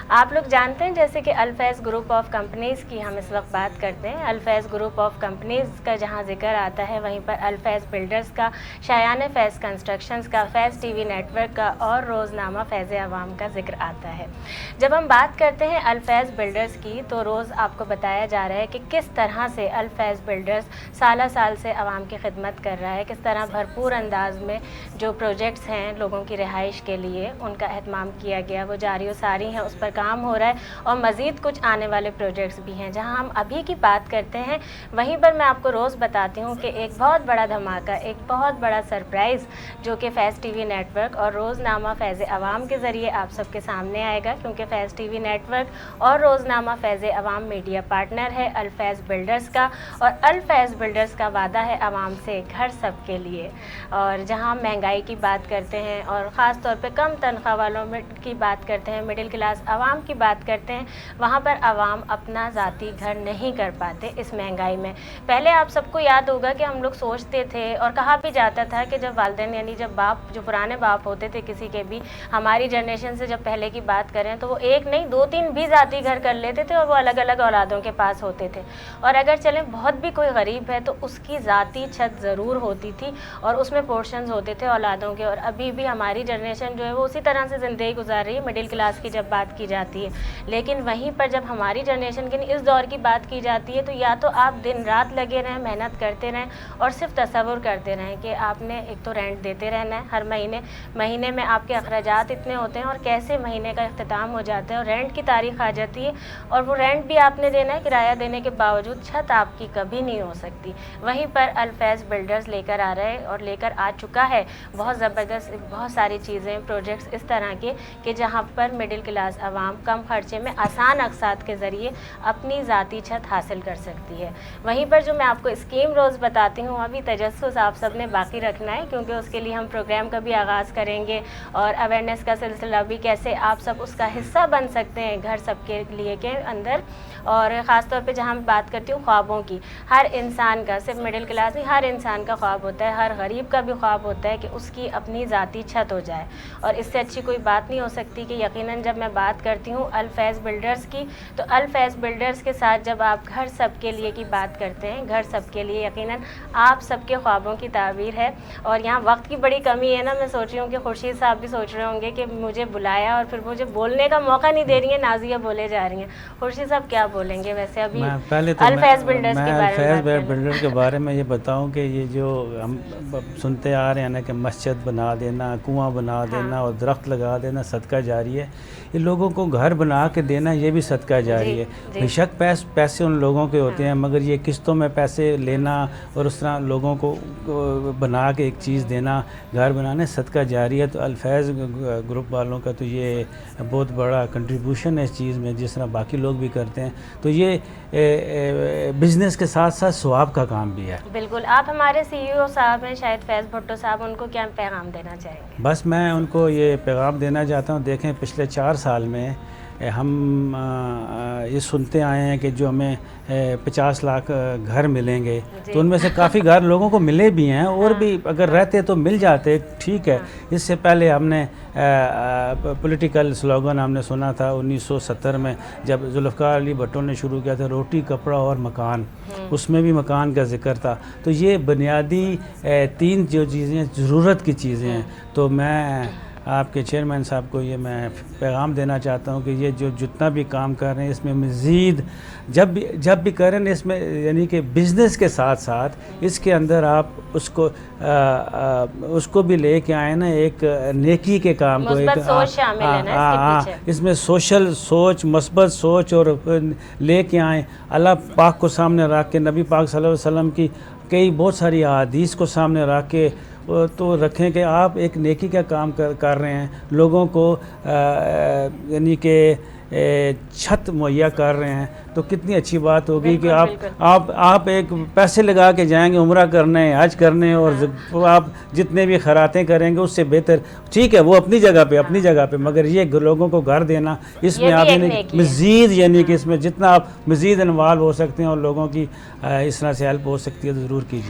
आप लोग जानते हैं जैसे कि अल-फैज़ ग्रुप ऑफ कंपनीज़ की हम इस वक्त बात करते हैं। अल-फैज़ ग्रुप ऑफ कंपनीज़ का जहां ज़िक्र आता है वहीं पर अल-फैज़ बिल्डर्स का, शायान फैज़ कंस्ट्रक्शंस का, फैज़ टीवी नेटवर्क का और रोज़नामा फैज़ अवाम का ज़िक्र आता है। जब हम बात करते हैं अल-फैज़ बिल्डर्स की तो रोज़ आपको बताया जा रहा है कि किस तरह से अल-फैज़ बिल्डर्स साल से आवाम की खिदमत कर रहा है, किस तरह भरपूर अंदाज में जो प्रोजेक्ट्स हैं लोगों की रिहाइश के लिए उनका एहतमाम किया गया, वो जारी व सारी हैं, उस पर काम हो रहा है और मज़ीद कुछ आने वाले प्रोजेक्ट्स भी हैं। जहां हम अभी की बात करते हैं वहीं पर मैं आपको रोज़ बताती हूं कि एक बहुत बड़ा धमाका, एक बहुत बड़ा सरप्राइज़ जो कि फैज़ टीवी नेटवर्क और रोज़नामा फैज़ अवाम के ज़रिए आप सबके सामने आएगा, क्योंकि फैज़ टीवी नेटवर्क और रोज़नामा फैज़ अवाम मीडिया पार्टनर है अल-फैज़ बिल्डर्स का, और अल-फैज़ बिल्डर्स का वादा है आवाम से घर सब के लिए। और जहां महंगाई की बात करते हैं और ख़ास तौर पे कम तनख्वाह वालों में की बात करते हैं, मिडिल क्लास आवाम की बात करते हैं, वहाँ पर आवाम अपना ज़ाती घर नहीं कर पाते इस महंगाई में। पहले आप सबको याद होगा कि हम लोग सोचते थे और कहा भी जाता था कि जब वालिदैन यानी जब बाप, जो पुराने बाप होते थे किसी के भी, हमारी जनरेशन से जब पहले की बात करें तो वो एक नहीं 2-3 भी ज़ाती घर कर लेते थे और वो अलग अलग औलादों के पास होते थे। और अगर चलें बहुत भी कोई गरीब है तो उसकी ज़ाती छत ज़रूर होती थी और उसमें पोर्शंस होते थे औलादों के। और अभी भी हमारी जनरेशन जो है वो उसी तरह से ज़िंदगी गुजार रही है मिडिल क्लास की जब बात की जाती है। लेकिन वहीं पर जब हमारी जनरेशन के इस दौर की बात की जाती है तो या तो आप दिन रात लगे रहें, मेहनत करते रहें और सिर्फ तसव्वुर करते रहें कि आपने एक तो रेंट देते रहना है हर महीने में आपके अखराजात इतने होते हैं और कैसे महीने का इख्तिताम हो जाता है और रेंट की तारीख आ जाती है और वो रेंट भी आपने देना है, किराया देने के बावजूद छत आपकी कभी नहीं हो सकती। वहीं पर अल-फैज़ बिल्डर्स लेकर आ रहे हैं और लेकर आ चुका है बहुत ज़बरदस्त, बहुत सारी चीज़ें, प्रोजेक्ट्स इस तरह के कि जहाँ पर मिडिल क्लास आवाम कम खर्चे में आसान अक़सात के ज़रिए अपनी ज़ाती छत हासिल कर सकती है। वहीं पर जो मैं आपको स्कीम रोज़ बताती हूँ, अभी तजस्सुस आप सब ने बाकी रखना है, क्योंकि उसके लिए हम प्रोग्राम का भी आगाज़ करेंगे और अवेयरनेस का सिलसिला भी, कैसे आप सब उसका हिस्सा बन सकते हैं घर सबके लिए के अंदर। और ख़ास तौर पे जहाँ मैं बात करती हूँ ख्वाबों की, हर इंसान का, सिर्फ मिडिल क्लास नहीं, हर इंसान का ख्वाब होता है, हर गरीब का भी ख्वाब होता है कि उसकी अपनी ज़ाती छत हो जाए। और इससे अच्छी कोई बात नहीं हो सकती कि यकीनन जब मैं बात करती हूँ अल-फैज़ बिल्डर्स की, तो अल-फैज़ बिल्डर्स के साथ जब आप घर सब के लिए की बात करते हैं, घर सब के लिए यकीनन आप सबके ख्वाबों की ताबीर है। और यहाँ वक्त की बड़ी कमी है ना, मैं सोच रही हूँ कि खुर्शीद साहब भी सोच रहे होंगे कि मुझे बुलाया और फिर मुझे बोलने का मौका नहीं दे रही है, नाज़िया बोले जा रही हैं। खुर्शीद साहब क्या बोलेंगे वैसे अभी अल-फैज़ बिल्डर्स के बारे में? अल-फैज़ बिल्डर के बारे में ये बताऊं कि ये जो हम सुनते आ रहे हैं ना कि मस्जिद बना देना, कुआं बना देना और दरख्त लगा देना सदका जारी है, ये लोगों को घर बना के देना ये भी सदका जारी है। बेशक पैसे उन लोगों के होते हैं, मगर ये किस्तों में पैसे लेना और उस तरह लोगों को बना के एक चीज़ देना, घर बनाने, सदका जारी है। तो अल-फैज़ ग्रुप वालों का तो ये बहुत बड़ा कंट्रीब्यूशन है इस चीज़ में, जिस तरह बाकी लोग भी करते हैं। तो ये बिज़नेस के साथ साथ सवाब का काम भी है। बिल्कुल। आप हमारे CEO साहब हैं शायद फैज़ भुट्टो साहब, उनको क्या पैगाम देना चाहेंगे? बस मैं उनको ये पैगाम देना चाहता हूँ, देखें पिछले 4 साल में हम ये सुनते आए हैं कि जो हमें 50 लाख घर मिलेंगे, तो उनमें से काफ़ी घर लोगों को मिले भी हैं और भी अगर रहते तो मिल जाते, ठीक है। इससे पहले हमने पॉलिटिकल स्लोगन हमने सुना था 1970 में जब जुल्फ़िकार अली भुट्टो ने शुरू किया था, रोटी कपड़ा और मकान, उसमें भी मकान का जिक्र था। तो ये बुनियादी 3 जो चीज़ें ज़रूरत की चीज़ें हैं। तो मैं आपके चेयरमैन साहब को ये मैं पैगाम देना चाहता हूँ कि ये जो जितना भी काम कर रहे हैं इसमें मज़ीद जब भी करें इसमें, यानी कि बिज़नेस के साथ साथ इसके अंदर आप उसको भी लेके आए ना, एक नेकी के काम को, एक सोच शामिल है ना इसके पीछे। इसमें सोशल सोच, मस्बत सोच और लेके आए, अल्लाह पाक को सामने रख के, नबी पाक सल्लल्लाहु अलैहि वसल्लम की कई बहुत सारी अहादीस को सामने रख के तो रखें कि आप एक नेकी का काम कर रहे हैं, लोगों को यानी कि छत मुहैया कर रहे हैं, तो कितनी अच्छी बात होगी कि आप एक पैसे लगा के जाएंगे उम्रा करने, हज करने, और आप जितने भी खरातें करेंगे उससे बेहतर, ठीक है वो अपनी जगह पे, मगर ये लोगों को घर देना, इसमें आप मज़ीद यानी कि इसमें जितना आप मज़ीद इन्वॉल्व हो सकते हैं और लोगों की इस तरह से हेल्प हो सकती है तो ज़रूर कीजिए।